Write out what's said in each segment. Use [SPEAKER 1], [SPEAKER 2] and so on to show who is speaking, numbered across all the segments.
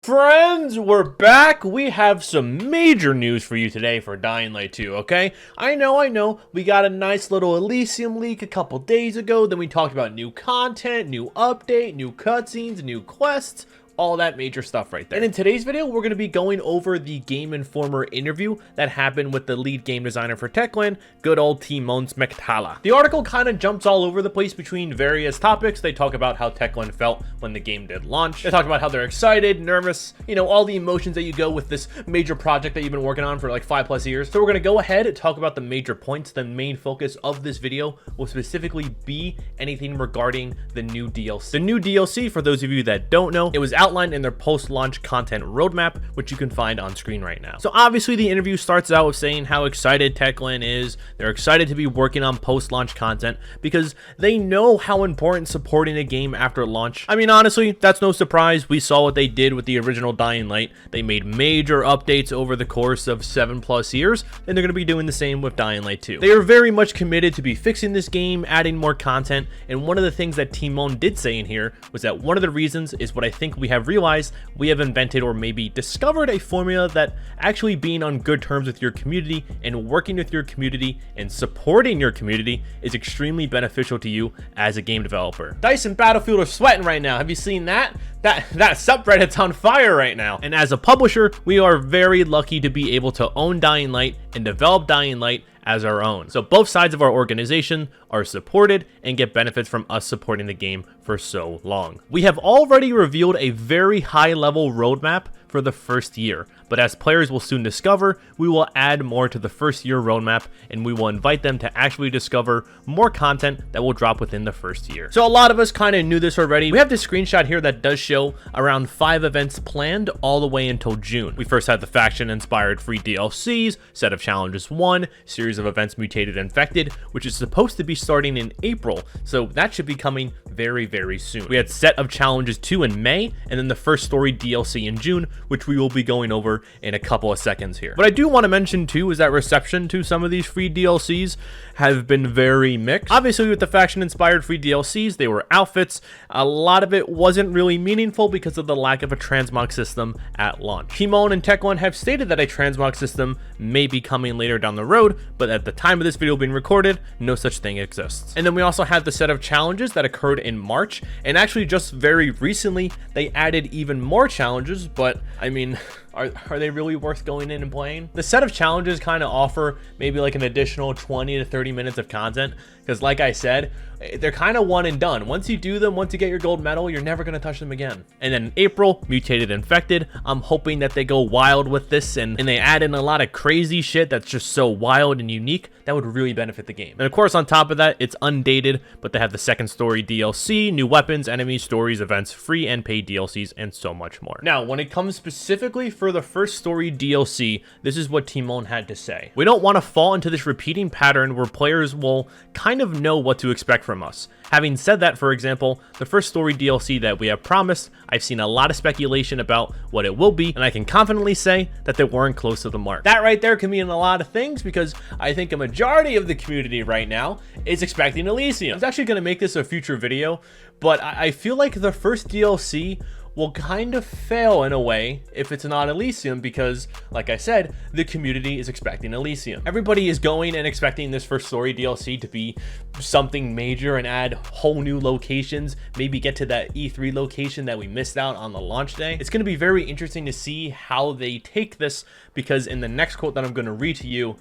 [SPEAKER 1] Friends, we're back. We have some major news for you today for Dying Light 2, okay? I know. We got a nice little Elysium leak a couple days ago. Then we talked about new content, new update, new cutscenes, new quests. All that major stuff right there. And in today's video, we're going to be going over the Game Informer interview that happened with the lead game designer for Techland, good old Timon Smektala. The article kind of jumps all over the place between various topics. They talk about how Techland felt when the game did launch. They talk about how they're excited, nervous, you know, all the emotions that you go with this major project that you've been working on for like 5+ years. So we're going to go ahead and talk about the major points. The main focus of this video will specifically be anything regarding the new DLC. The new DLC, for those of you that don't know, it was outlined in their post-launch content roadmap, which you can find on screen right now. So obviously the interview starts out with saying how excited Techland is. They're excited to be working on post-launch content because they know how important supporting a game after launch. I mean, honestly, that's no surprise. We saw what they did with the original Dying Light. They made major updates over the course of 7+ years, and they're going to be doing the same with Dying Light 2. They are very much committed to be fixing this game, adding more content, and one of the things that Timon did say in here was that one of the reasons is what I think we have realized. We have invented or maybe discovered a formula that actually being on good terms with your community and working with your community and supporting your community is extremely beneficial to you as a game developer. Dice and Battlefield are sweating right now. Have you seen that? That subreddit's on fire right now. And as a publisher, we are very lucky to be able to own Dying Light and develop Dying Light as our own. So both sides of our organization are supported and get benefits from us supporting the game for so long. We have already revealed a very high level roadmap for the first year, but as players will soon discover, we will add more to the first year roadmap and we will invite them to actually discover more content that will drop within the first year. So a lot of us kind of knew this already. We have this screenshot here that does show around 5 events planned all the way until June. We first had the faction inspired free DLCs, set of challenges 1, series of events mutated infected, which is supposed to be starting in April, so that should be coming very soon. We had set of challenges 2 in May, and then the first story DLC in June, which we will be going over in a couple of seconds here. What I do want to mention too is that reception to some of these free DLCs have been very mixed. Obviously with the faction inspired free DLCs, they were outfits. A lot of it wasn't really meaningful because of the lack of a transmog system at launch. Timon and Techland have stated that a transmog system may be coming later down the road, but at the time of this video being recorded, no such thing exists. And then we also had the set of challenges that occurred in March, and actually just very recently they added even more challenges, but I mean, are they really worth going in and playing? The set of challenges kind of offer maybe like an additional 20 to 30 minutes of content, because like I said, they're kind of one and done. Once you do them, once you get your gold medal, you're never going to touch them again. And then in April, Mutated Infected. I'm hoping that they go wild with this and they add in a lot of crazy shit that's just so wild and unique that would really benefit the game. And of course, on top of that, it's undated, but they have the second story DLC, new weapons, enemies, stories, events, free and paid DLCs, and so much more. Now, when it comes specifically for the first story DLC, this is what Timon had to say. We don't want to fall into this repeating pattern where players will kind of know what to expect from us. Having said that, for example, the first story DLC that we have promised, I've seen a lot of speculation about what it will be, and I can confidently say that they weren't close to the mark. That right there can mean a lot of things because I think a majority of the community right now is expecting Elysium. I was actually going to make this a future video, but I feel like the first DLC will kind of fail in a way if it's not Elysium because, like I said, the community is expecting Elysium. Everybody is going and expecting this first story DLC to be something major and add whole new locations, maybe get to that E3 location that we missed out on the launch day. It's going to be very interesting to see how they take this because in the next quote that I'm going to read to you,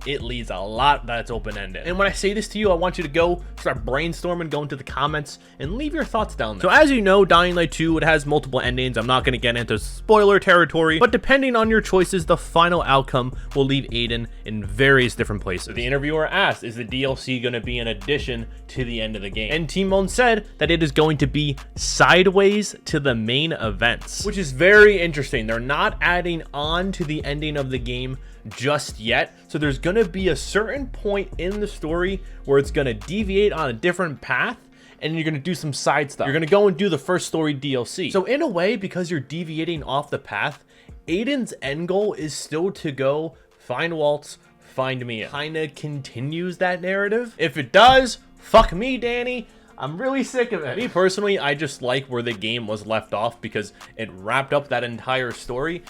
[SPEAKER 1] it leaves a lot that's open-ended. And when I say this to you, I want you to go start brainstorming, go into the comments, and leave your thoughts down there. So as you know, Dying Light 2, it has multiple endings. I'm not going to get into spoiler territory, but depending on your choices, the final outcome will leave Aiden in various different places. The interviewer asked, is the DLC going to be an addition to the end of the game? And Timon said that it is going to be sideways to the main events, which is very interesting. They're not adding on to the ending of the game just yet. So there's going to be a certain point in the story where it's going to deviate on a different path and you're going to do some side stuff. You're going to go and do the first story DLC. So in a way, because you're deviating off the path, Aiden's end goal is still to go find Waltz, find Mia. Kinda continues that narrative. If it does, fuck me, Danny. I'm really sick of it. Me personally, I just like where the game was left off because it wrapped up that entire story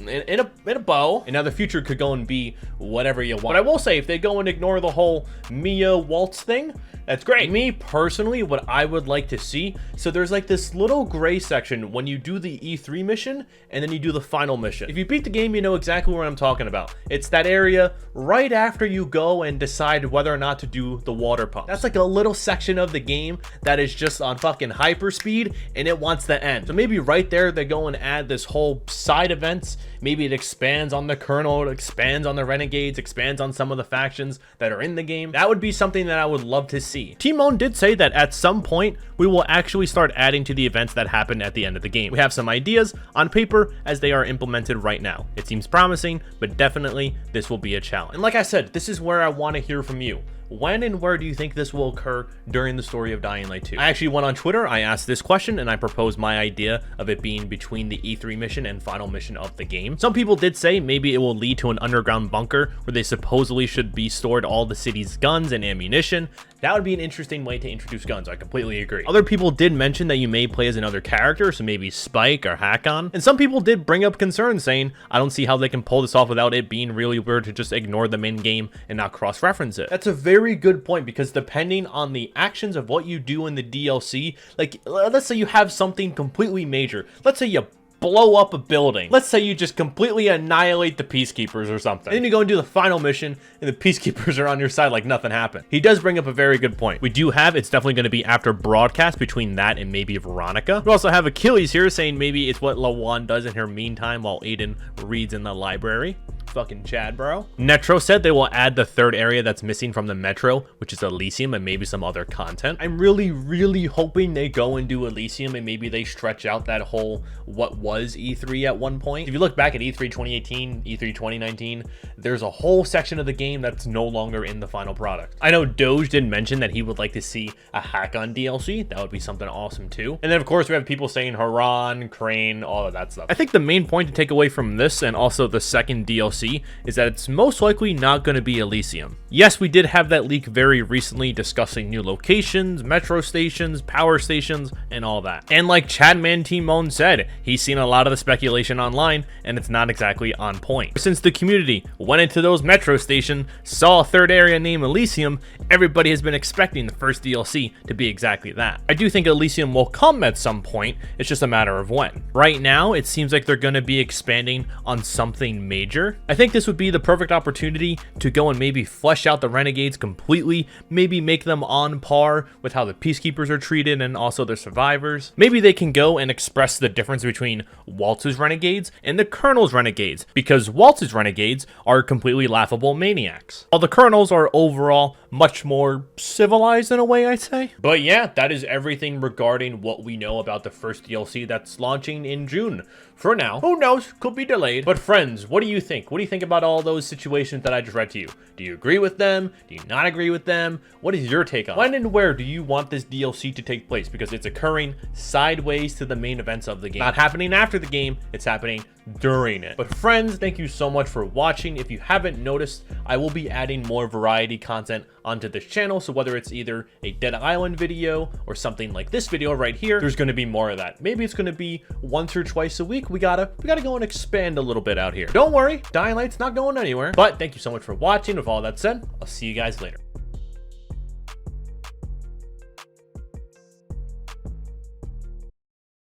[SPEAKER 1] in a bow, and now the future could go and be whatever you want. But I will say, if they go and ignore the whole Mia Waltz thing, that's great. Me personally, what I would like to see, so there's like this little gray section when you do the E3 mission and then you do the final mission. If you beat the game, you know exactly what I'm talking about. It's that area right after you go and decide whether or not to do the water pump. That's like a little section of the game that is just on fucking hyper speed and it wants to end. So maybe right there they go and add this whole side events. Maybe it expands on the Colonel, it expands on the Renegades, expands on some of the factions that are in the game. That would be something that I would love to see. Timon did say that at some point, we will actually start adding to the events that happen at the end of the game. We have some ideas on paper as they are implemented right now. It seems promising, but definitely this will be a challenge. And like I said, this is where I want to hear from you. When and where do you think this will occur during the story of Dying Light 2? I actually went on Twitter, I asked this question, and I proposed my idea of it being between the E3 mission and final mission of the game. Some people did say maybe it will lead to an underground bunker where they supposedly should be stored all the city's guns and ammunition. That would be an interesting way to introduce guns, I completely agree. Other people did mention that you may play as another character, so maybe Spike or Hakon. And some people did bring up concerns saying, I don't see how they can pull this off without it being really weird to just ignore the main game and not cross-reference it. That's a very good point, because depending on the actions of what you do in the DLC, like let's say you have something completely major. Let's say you blow up a building. Let's say you just completely annihilate the Peacekeepers or something. And then you go and do the final mission and the Peacekeepers are on your side like nothing happened. He does bring up a very good point. We do have, it's definitely going to be after broadcast between that and maybe Veronica. We also have Achilles here saying maybe it's what Lawan does in her meantime while Aiden reads in the library. Fucking Chad, bro. Netro said they will add the third area that's missing from the Metro, which is Elysium, and maybe some other content. I'm really hoping they go and do Elysium and maybe they stretch out that whole what was E3 at one point. If you look back at E3 2018, E3 2019, there's a whole section of the game that's no longer in the final product. I know Doge did mention that he would like to see a Hakon DLC. That would be something awesome too. And then of course we have people saying Haran, Crane, all of that stuff. I think the main point to take away from this and also the second DLC is that it's most likely not going to be Elysium. Yes, we did have that leak very recently discussing new locations, metro stations, power stations, and all that. And like Chadman Timon said, he's seen a lot of the speculation online and it's not exactly on point. Since the community went into those metro stations, saw a third area named Elysium, everybody has been expecting the first DLC to be exactly that. I do think Elysium will come at some point, it's just a matter of when. Right now, it seems like they're going to be expanding on something major. I think this would be the perfect opportunity to go and maybe flesh out the Renegades completely, maybe make them on par with how the Peacekeepers are treated and also the survivors. Maybe they can go and express the difference between Waltz's Renegades and the Colonel's Renegades, because Waltz's Renegades are completely laughable maniacs, while the Colonels are overall much more civilized in a way, I'd say. But yeah, that is everything regarding what we know about the first DLC that's launching in June. For now, who knows, could be delayed. But friends, what do you think? What do you think about all those situations that I just read to you? Do you agree with them? Do you not agree with them? What is your take on it? When and where do you want this DLC to take place? Because it's occurring sideways to the main events of the game. Not happening after the game, it's happening during it. But friends, thank you so much for watching. If you haven't noticed, I will be adding more variety content onto this channel. So whether it's either a Dead Island video or something like this video right here, there's going to be more of that. Maybe it's going to be once or twice a week. We gotta go and expand a little bit out here. Don't worry, Dying Light's not going anywhere. But thank you so much for watching. With all that said, I'll see you guys later.